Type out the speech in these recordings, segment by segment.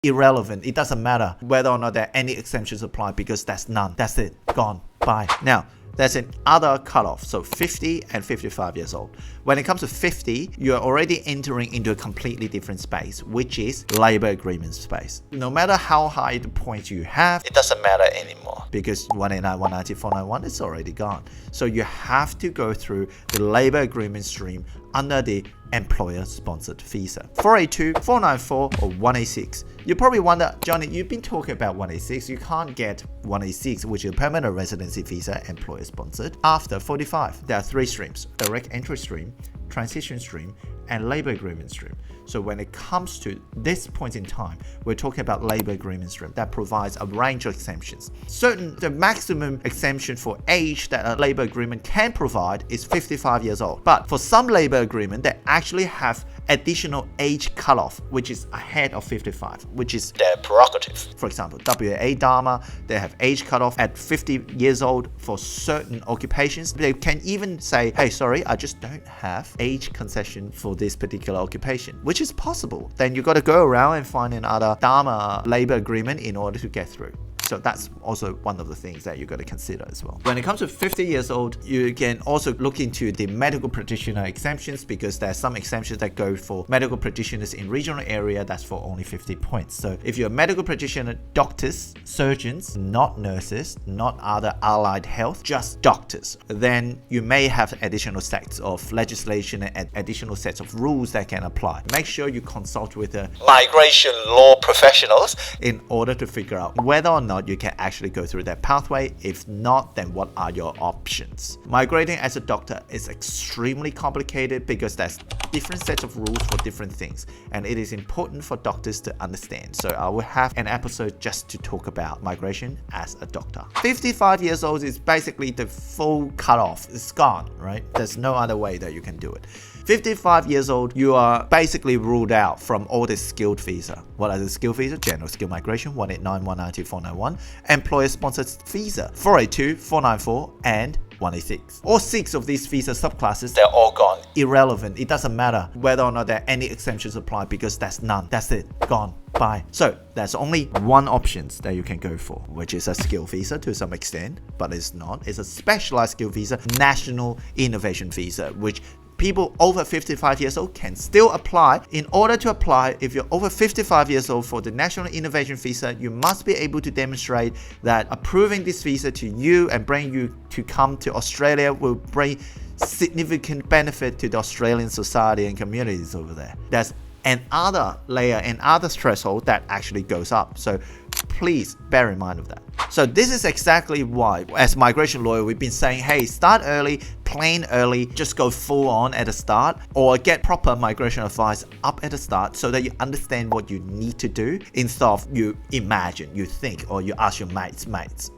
irrelevant. It doesn't matter whether or not there are any exemptions apply because that's none. That's it. Gone. Bye. Now, there's another cutoff, so 50 and 55 years old. When it comes to 50, you're already entering into a completely different space, which is labor agreement space. No matter how high the points you have, it doesn't matter anymore because 189, 190, 491 is already gone. So you have to go through the labor agreement stream under the employer-sponsored visa. 482, 494, or 186. You probably wonder, Johnny, you've been talking about 186. You can't get 186, which is a permanent residency visa, employer-sponsored, after 45. There are three streams: direct entry stream, transition stream, and labor agreement stream. So when it comes to this point in time, we're talking about labor agreement stream that provides a range of exemptions. The maximum exemption for age that a labor agreement can provide is 55 years old. But for some labor agreement, they actually have additional age cutoff, which is ahead of 55, which is their prerogative. For example, WA Dharma, they have age cutoff at 50 years old for certain occupations. They can even say, hey, sorry, I just don't have age concession for this particular occupation, which is possible. Then you got to go around and find another Dharma labor agreement in order to get through. So that's also one of the things that you got to consider as well. When it comes to 50 years old, you can also look into the medical practitioner exemptions because there's some exemptions that go for medical practitioners in regional area. That's for only 50 points. So if you're a medical practitioner, doctors, surgeons, not nurses, not other allied health, just doctors, then you may have additional sets of legislation and additional sets of rules that can apply. Make sure you consult with the migration law professionals in order to figure out whether or not you can actually go through that pathway. If not, then what are your options? Migrating as a doctor is extremely complicated because there's different sets of rules for different things, and it is important for doctors to understand. So I will have an episode just to talk about migration as a doctor. 55 years old is basically the full cutoff. It's gone, right? There's no other way that you can do it. 55 years old, you are basically ruled out from all the skilled visa. What are the skilled visa? General skill migration, 189, 190, 491. Employer-sponsored visa, 482, 494, and 186. All 6 of these visa subclasses, they're all gone. Irrelevant. It doesn't matter whether or not there are any exemptions apply because that's none. That's it. Gone. Bye. So there's only one option that you can go for, which is a skill visa to some extent, but it's not. It's a specialized skill visa, national innovation visa, which people over 55 years old can still apply. In order to apply, if you're over 55 years old for the National Innovation Visa, you must be able to demonstrate that approving this visa to you and bring you to come to Australia will bring significant benefit to the Australian society and communities over there. There's another layer and other threshold that actually goes up. So please bear in mind of that. So this is exactly why, as migration lawyer, we've been saying, hey, start early, plan early, just go full on at the start, or get proper migration advice up at the start so that you understand what you need to do instead of you imagine, you think, or you ask your mates,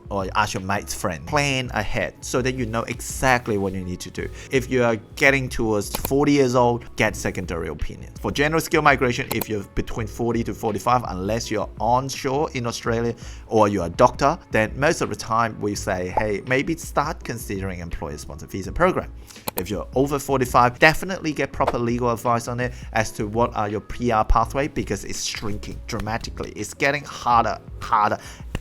or ask your mate's friend. Plan ahead so that you know exactly what you need to do. If you are getting towards 40 years old, get secondary opinion. For general skill migration, if you're between 40 to 45, unless you're onshore in Australia or you're a doctor, then most of the time we say, hey, maybe start considering employer-sponsored visa program. If you're over 45, definitely get proper legal advice on it as to what are your PR pathway, because it's shrinking dramatically. It's getting harder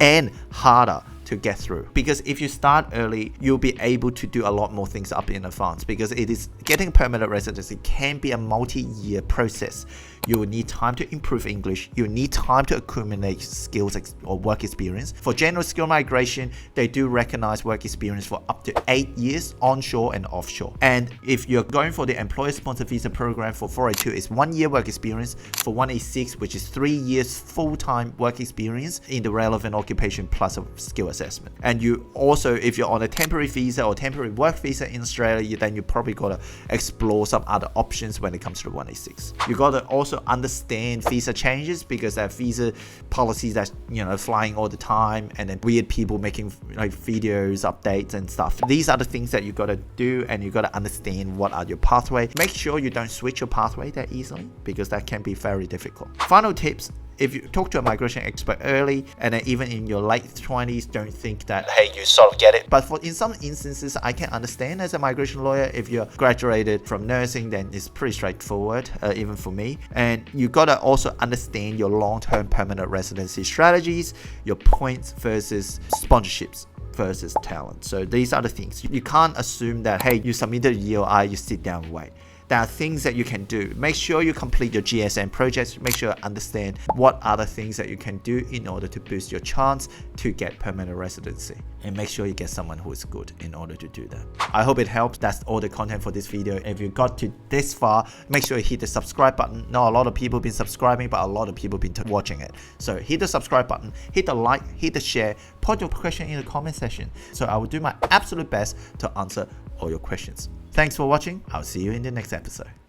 and harder to get through, because if you start early, you'll be able to do a lot more things up in advance, because it is getting permanent residency can be a multi-year process. You will need time to improve English. You need time to accumulate skills or work experience. For general skill migration, they do recognize work experience for up to 8 years onshore and offshore. And if you're going for the employer-sponsored visa program for 482, it's 1 year work experience. For 186, which is 3 years full-time work experience in the relevant occupation plus a skill assessment. And you also, if you're on a temporary visa or temporary work visa in Australia, then you probably got to explore some other options when it comes to 186. You got to also understand visa changes, because there are visa policies that flying all the time, and then weird people making videos, updates and stuff. These are the things that you got to do, and you got to understand what are your pathway. Make sure you don't switch your pathway that easily, because that can be very difficult. Final tips if you talk to a migration expert early, and then even in your late 20s, don't think that, hey, you sort of get it. But in some instances, I can understand as a migration lawyer, if you're graduated from nursing, then it's pretty straightforward, even for me. And you gotta also understand your long-term permanent residency strategies, your points versus sponsorships versus talent. So these are the things. You can't assume that, hey, you submitted a EOI, you sit down and wait. There are things that you can do. Make sure you complete your GSM projects. Make sure you understand what are the things that you can do in order to boost your chance to get permanent residency. And make sure you get someone who is good in order to do that. I hope it helps. That's all the content for this video. If you got to this far, make sure you hit the subscribe button. Not a lot of people have been subscribing, but a lot of people have been watching it. So hit the subscribe button, hit the like, hit the share, put your question in the comment section. So I will do my absolute best to answer all your questions. Thanks for watching. I'll see you in the next episode.